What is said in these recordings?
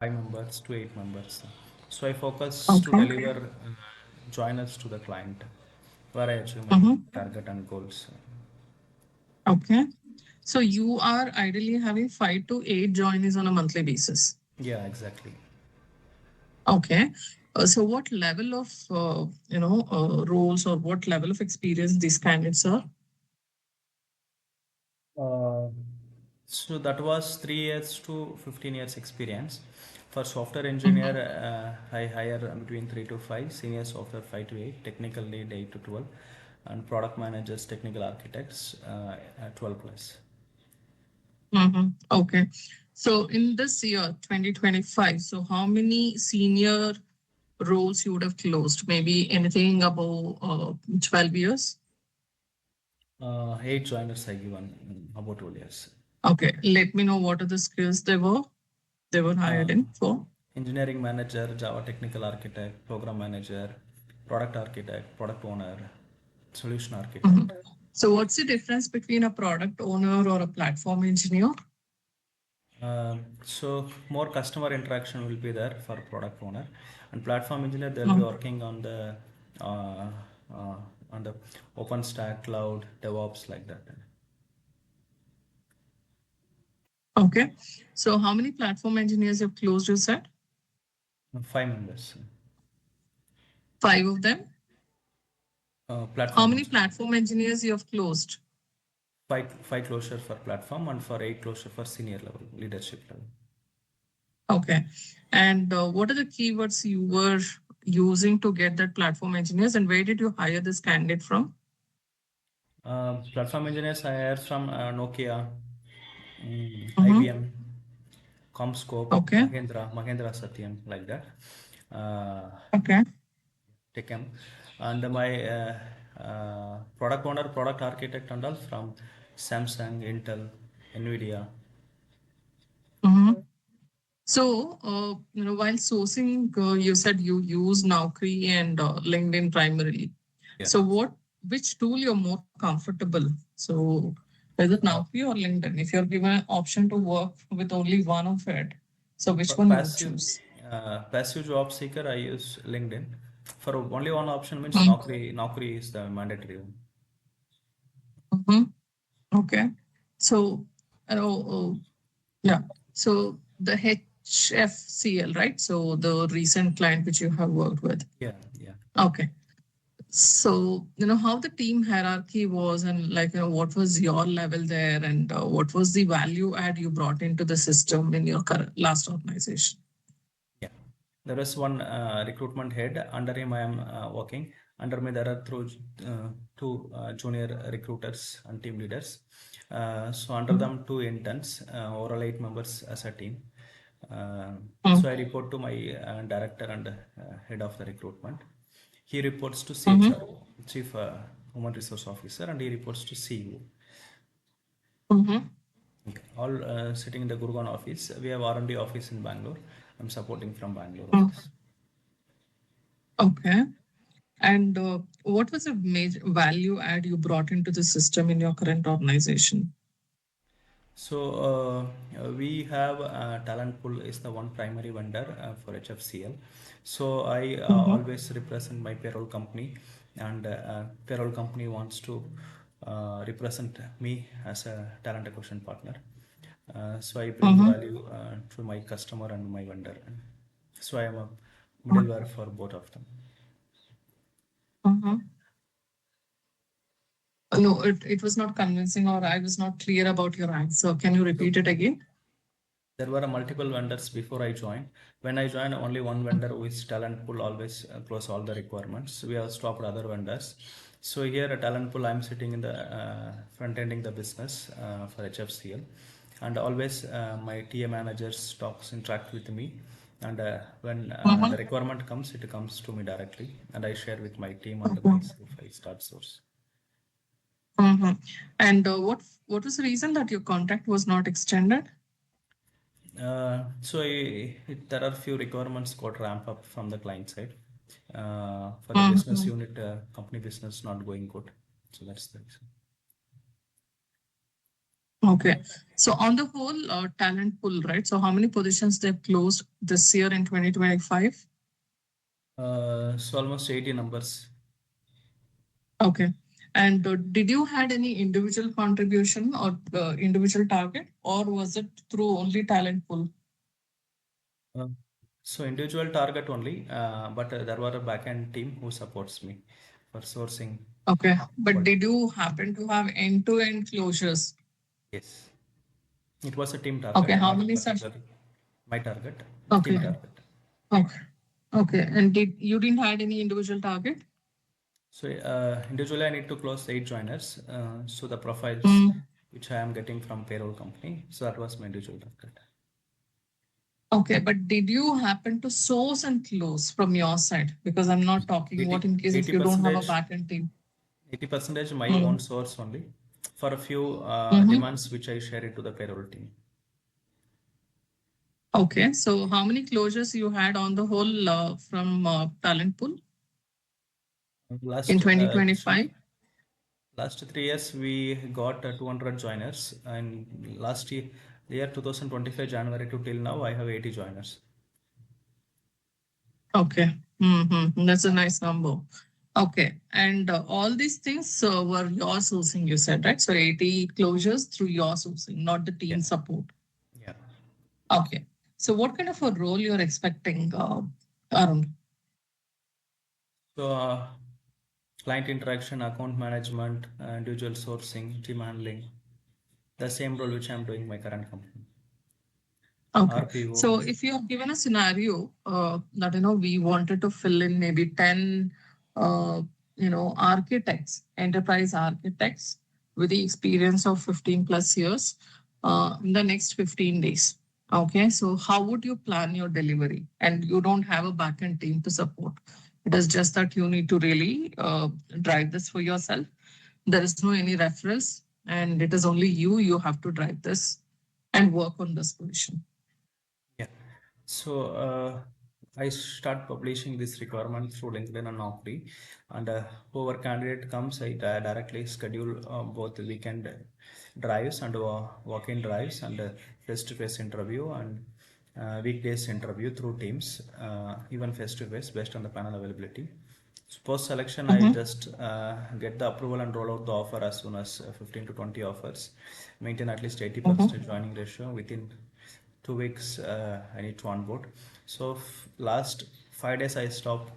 5 members to 8 members. So I focus to Okay. deliver joiners to the client where I achieve my Mm-hmm. target and goals. Okay. So you are ideally having 5 to 8 joinees on a monthly basis. Yeah, exactly. Okay. So what level of roles or what level of experience these candidates are? Uh, so that was 3 years to 15 years experience. For software engineer, Mhm. I hire between 3 to 5, senior software 5 to 8, technical lead 8 to 12, and product managers, technical architects 12 plus. Okay. So in this year, 2025, so how many senior roles you would have closed? Maybe anything above 12 years? 8 joiners I given about 12 years. Okay. Let me know what are the skills they were Uh, hired in for. Engineering manager, Java technical architect, program manager, product architect, product owner, solution Mhm. architect. So what's the difference between a product owner or a platform engineer? So more customer interaction will be there for product owner, and platform engineer they'll be Mhm. working uh, uh, on the OpenStack, cloud, DevOps like that. Okay. So how many platform engineers you've closed, you said? 5 members. 5 of them. How Platform many engineer. platform engineers you have closed? Five closure for platform and for 8 closure for senior level leadership level. Okay. And what are the keywords you were using to get that platform engineers, and where did you hire this candidate from? Platform engineers I hired from Nokia, Mm-hmm. IBM, Comscope, Okay. Mahindra Satyam, like that. Uh, Okay. Techem, and my product owner, product architect, and all from Samsung, Intel, Nvidia. Mm-hmm. So, while sourcing, you said you use Naukri and LinkedIn primarily. Yeah. So, which tool you're more comfortable? So, is it Uh, Naukri or LinkedIn? If you're given an option to work with only one of it, so which one you would passive choose? passive job seeker, I use LinkedIn. For only one option means Mm-hmm. Naukri is the mandatory one. Okay. So, yeah. So the HFCL, right? So the recent client which you have worked with. Yeah, yeah. Okay. So, how the team hierarchy was, and what was your level there, and what was the value add you brought into the system in your last organization? Yeah, there is one recruitment head. Under him, I am working. Under me, there are two junior recruiters and team leaders. So under Mhm. them, two interns. Overall, 8 members as a team. Uh, so I Mhm. report to my director and head of the recruitment. He reports to Mhm. CHRO, Chief Human Resource Officer, and he reports to CEO. Mhm. Okay. All sitting in the Gurgaon office. We have R&D office in Bangalore. I'm supporting from Bangalore Mhm. office. Okay. And what was the major value add you brought into the system in your current organization? So we have Talent Pool is the one primary vendor for HFCL. So I Mhm. always represent my payroll company, and payroll company wants to represent me as a talent acquisition partner. So I bring Mhm. value to my customer and my vendor. So I am a middleware for both of them. Mhm. No, it was not convincing, or I was not clear about your answer. Can you So repeat it again? there were multiple vendors before I joined. When I joined, only one vendor who is Talent Pool always close all the requirements. We have stopped other vendors. So here at Talent Pool, I'm sitting in the front ending the business for HFCL, and always my TA managers talks interact with me. And when the Mhm. requirement comes, it comes to me directly, and I share with my team and Mhm. myself. I start source. Mhm. And what was the reason that your contract was not extended? There are few requirements got ramp up from the client side. For the business Mhm. unit, company business not going good. So that's the reason. Okay. So on the whole talent pool, right? So how many positions they've closed this year in 2025? So almost 80 numbers. Okay. And did you had any individual contribution or individual target, or was it through only talent pool? Uh, so individual target only, but there were a backend team who supports me for sourcing. Okay. But But did you happen to have end-to-end closures? yes, it was a team Okay. target, How not many such? particularly my target, team Okay. target. Okay. Okay. And did you didn't had any individual target? So individually, I need to close 8 joiners. So the profiles Mm. which I am getting from payroll company. So that was my individual target. Okay. But did you happen to source and close from your side? Because I'm not talking 80, what in case if 80 you don't have a percentage, backend team. 80% my own Mm. source only. For a few Mm-hmm. demands which I share it to the payroll team. Okay. So how many closures you had on the whole from talent pool in Last 2025? last 3 years we got 200 joiners, and last year, the year 2025 January to till now, I have 80 joiners. Okay. That's a nice number. Okay. And all these things were your sourcing, you said, right? So 80 closures through your sourcing, not the Yeah, team support. yeah. Okay. So what kind of a role you're expecting, Arun? So client interaction, account management, individual sourcing, team handling, the same role which I'm doing in my current company. Okay. RPO. So if you are given a scenario that we wanted to fill in maybe 10 architects, enterprise architects with the experience of 15 plus years in the next 15 days. Okay. So how would you plan your delivery? And you don't have a backend team to support. It is just that you need to really drive this for yourself. There is no any referrals, and it is only you have to drive this and work on this position. Yeah. So I start publishing this requirement through LinkedIn and Naukri, and whoever candidate comes, I directly schedule both weekend drives and walk-in drives and face-to-face interview and weekdays interview through Teams, even face-to-face based on the panel availability. So post selection, I Mhm. just get the approval and roll out the offer as soon as 15 to 20 offers. Maintain at least 80% Mhm. joining ratio within 2 weeks. I need to onboard. So last 5 days I stop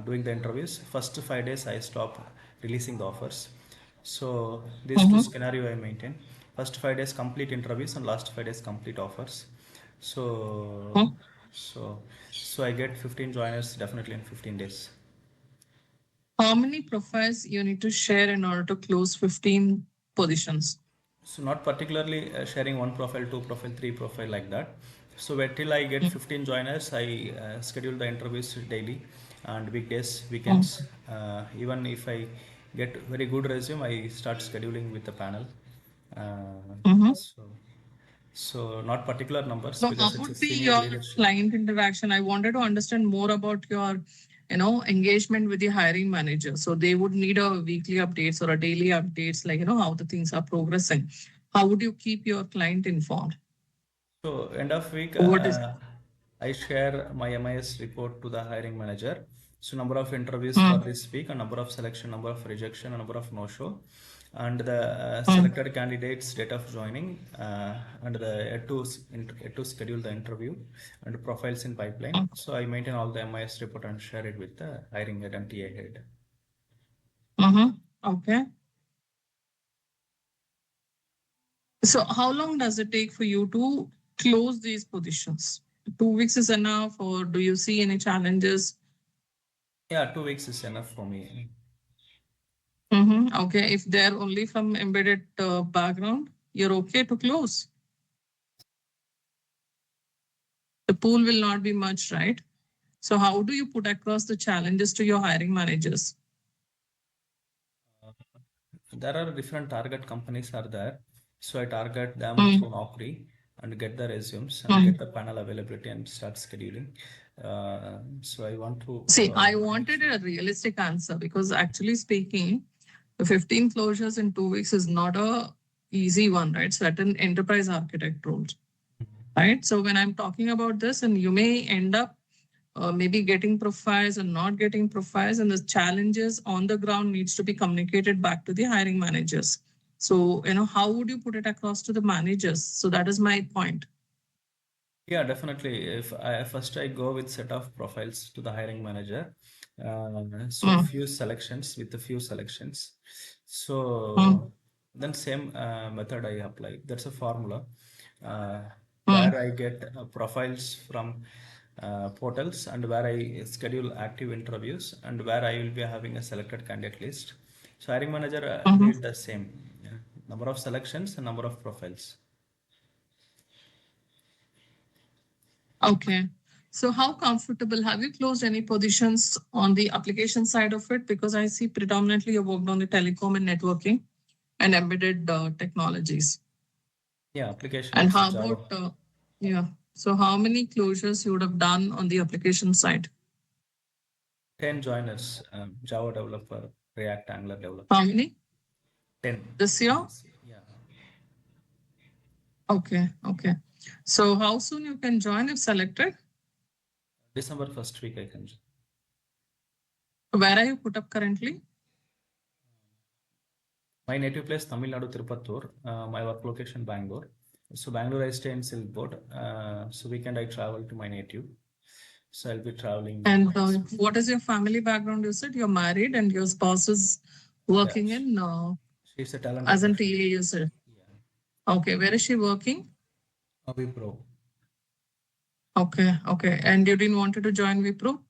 doing the interviews. First 5 days I stop releasing the offers. So these two Mhm. scenario I maintain. First 5 days complete interviews and last 5 days complete offers. So Mhm. so so I get 15 joiners definitely in 15 days. How many profiles you need to share in order to close 15 positions? So not particularly sharing one profile, two profile, three profile like that. So where till I get Mm. 15 joiners, I schedule the interviews daily and weekdays, Mm. weekends. Even if I get very good resume, I start scheduling with the panel. Uh, Mhm. so so not particular numbers So how because it's a would be senior your leadership. client interaction? I wanted to understand more about your, engagement with the hiring manager. So they would need a weekly updates or a daily updates, like, how the things are progressing. How would you keep your client informed? So end of week, What is I share my MIS report to the hiring manager. So number of interviews for Mm. this week, a number of selection, number of rejection, a number of no show, and the Mm. selected candidates date of joining, and the yet to schedule the interview and profiles in pipeline. Mm. So I maintain all the MIS report and share it with the hiring head and TA head. Mhm. Okay. So how long does it take for you to close these positions? 2 weeks is enough, or do you see any challenges? Yeah, 2 weeks is enough for me. Okay, if they're only from embedded background, you're okay to close. The pool will not be much, right? So how do you put across the challenges to your hiring managers? There are different target companies are there. So I target them Mm. through Naukri and get the resumes and get Mm. the panel availability and start scheduling. So I want to See, I make wanted sure. a realistic answer because actually speaking, the 15 closures in 2 weeks is not a easy one, right? Certain enterprise architect roles, right? So when I'm talking about this, and you may end up maybe getting profiles or not getting profiles, and the challenges on the ground needs to be communicated back to the hiring managers. So, how would you put it across to the managers? So that is my point. Yeah, definitely. If I first I go with set of profiles to the hiring manager, so Mm, few selections with a few selections. mm, So then same method I apply. That's a formula mm, where I get profiles from portals and where I schedule active interviews and where I will be having a selected candidate list. So hiring manager mhm. need the same number of selections and number of profiles. Okay. So how comfortable have you closed any positions on the application side of it? Because I see predominantly you worked on the telecom and networking and embedded technologies. Yeah, And applications, how Java. about, yeah, so how many closures you would have done on the application side? 10 joiners, Java developer, React Angular developer. How many 10 this year? this year. Yeah. Okay, okay. So how soon you can join if selected? December first week I can. Where are you put up currently? My native place Tamil Nadu, Tirupattur. My work location Bangalore. So Bangalore I stay in Silkboard. So weekend I travel to my native. So I'll be traveling. And what is your family background? You said you're married and your spouse is Yeah, working in she's a talent as an acquisition. TA, you said. Yeah. Okay, where is she working? Wipro. Okay, okay. And you didn't want her to join Wipro?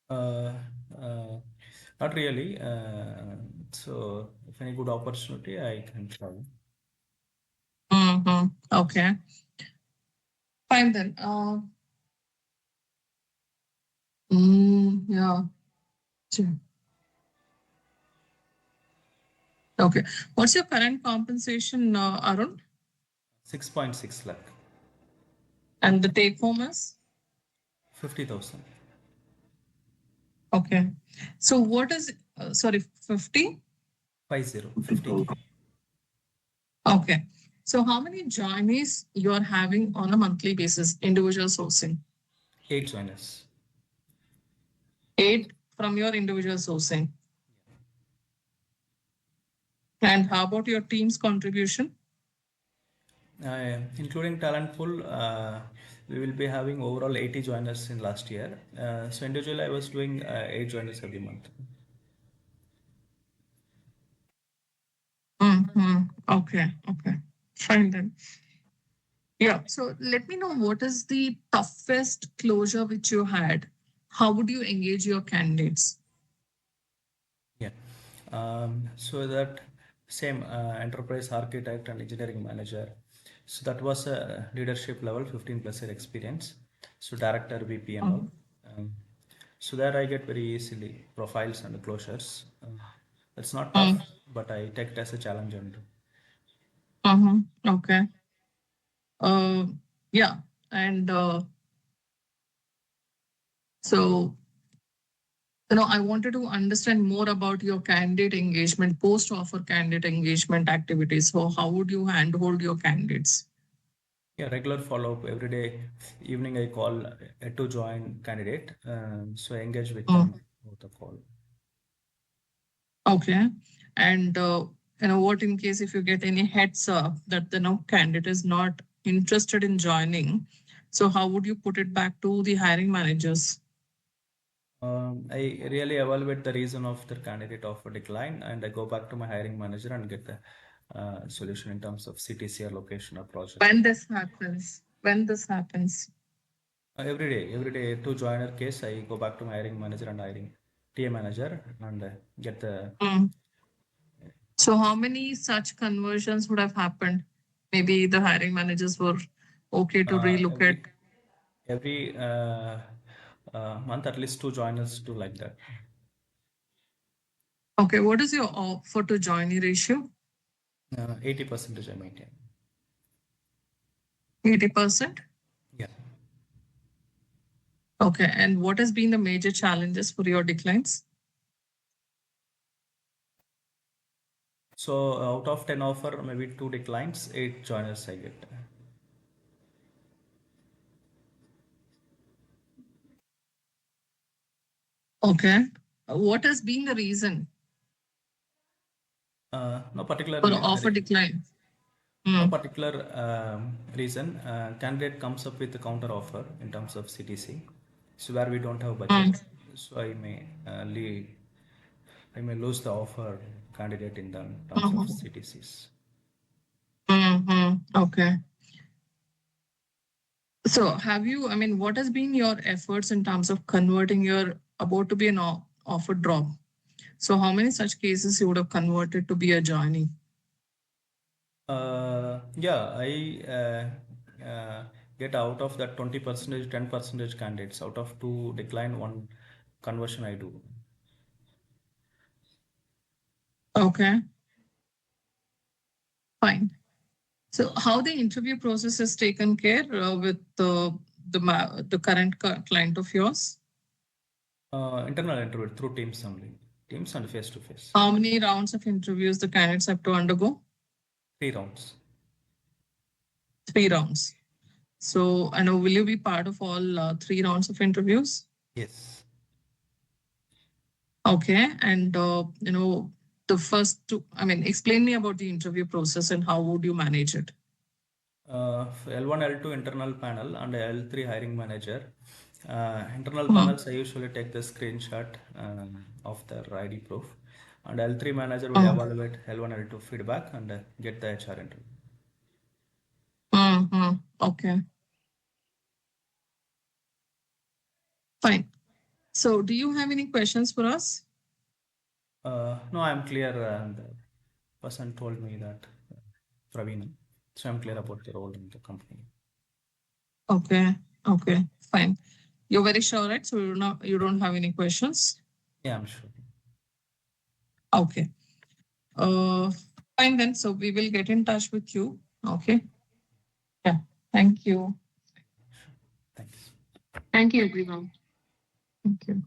Uh, uh, Not really. So if any good opportunity, I can travel. Mm-hmm. Okay, fine then. Yeah. Sure. Okay. What's your current compensation, Arun? 6.6 lakh. And the take home is? 50,000. Okay. So what is, sorry, 50? 50K. Okay. So how many joinees you are having on a monthly basis, individual sourcing? 8 joiners. 8 from your individual sourcing. And how about your team's contribution? Including talent pool, we will be having overall 80 joiners in last year. So individually, I was doing 8 joiners every month. Mm-hmm. Okay. Okay. Fine then. Yeah. So let me know what is the toughest closure which you had. How would you engage your candidates? Yeah. So that same enterprise architect and engineering manager. So that was a leadership level, 15 plus year experience. So director, VP and all. Um, so there I get very easily profiles and closures. That's not tough, but I take it as a challenge and Mm-hmm. Okay. Uh, yeah. And so, I wanted to understand more about your candidate engagement, post-offer candidate engagement activities. So how would you handhold your candidates? yeah, regular follow up every day. Evening, I call to join candidate. So I engage with Mm, them over the call. okay. And what in case if you get any heads up that the candidate is not interested in joining, so how would you put it back to the hiring managers? I really evaluate the reason of the candidate offer decline, and I go back to my hiring manager and get the solution in terms of CTC or location or project. When this happens. Every day to joiner case, I go back to my hiring manager and hiring TA manager and get the Mm. So how many such conversions would have happened? Maybe the hiring managers were okay to uh, relocate. every month at least 2 joiners do like that. Okay, what is your offer to joining ratio? 80% I maintain. 80%? Yeah. Okay, and what has been the major challenges for your declines? So So out of 10 offer, maybe 2 declines, 8 joiners I get. Okay. What has been the reason No particular for offer decline? no Hmm. particular reason. Candidate comes up with a counter offer in terms of CTC. So where we don't have Hmm. budget, so I may lose the offer candidate in the terms of Hmm. CTCs. Hmm. Okay. So have you, I mean, what has been your efforts in terms of converting your about to be an offer drop? So how many such cases you would have converted to be a joining? Yeah, I get out of that 20%, 10% candidates. Out of 2 decline, 1 conversion I do. Okay, fine. So how the interview process is taken care with the current client of yours? Internal interview through Teams only. Teams and face to face. How many rounds of interviews the candidates have to undergo? 3 rounds. 3 rounds. So I know, will you be part of all 3 rounds of interviews? Yes. Okay, and the first two, I mean, explain me about the interview process and how would you manage it? L1, L2 internal panel and L3 hiring manager. Internal Hmm. panels, I usually take the screenshot of their ID proof, and L3 manager will Hmm. evaluate L1, L2 feedback and get the HR interview. Hmm. Okay, fine. So do you have any questions for us? No, I'm clear. And the person told me that Praveen, so I'm clear about the role in the company. Okay, okay, fine. You're very sure, right? So you don't have any questions? Yeah, I'm sure. Okay. Uh, Fine then. So we will get in touch with you. Okay. Yeah. Thank you. Thanks. Thank you, everyone. Thank you.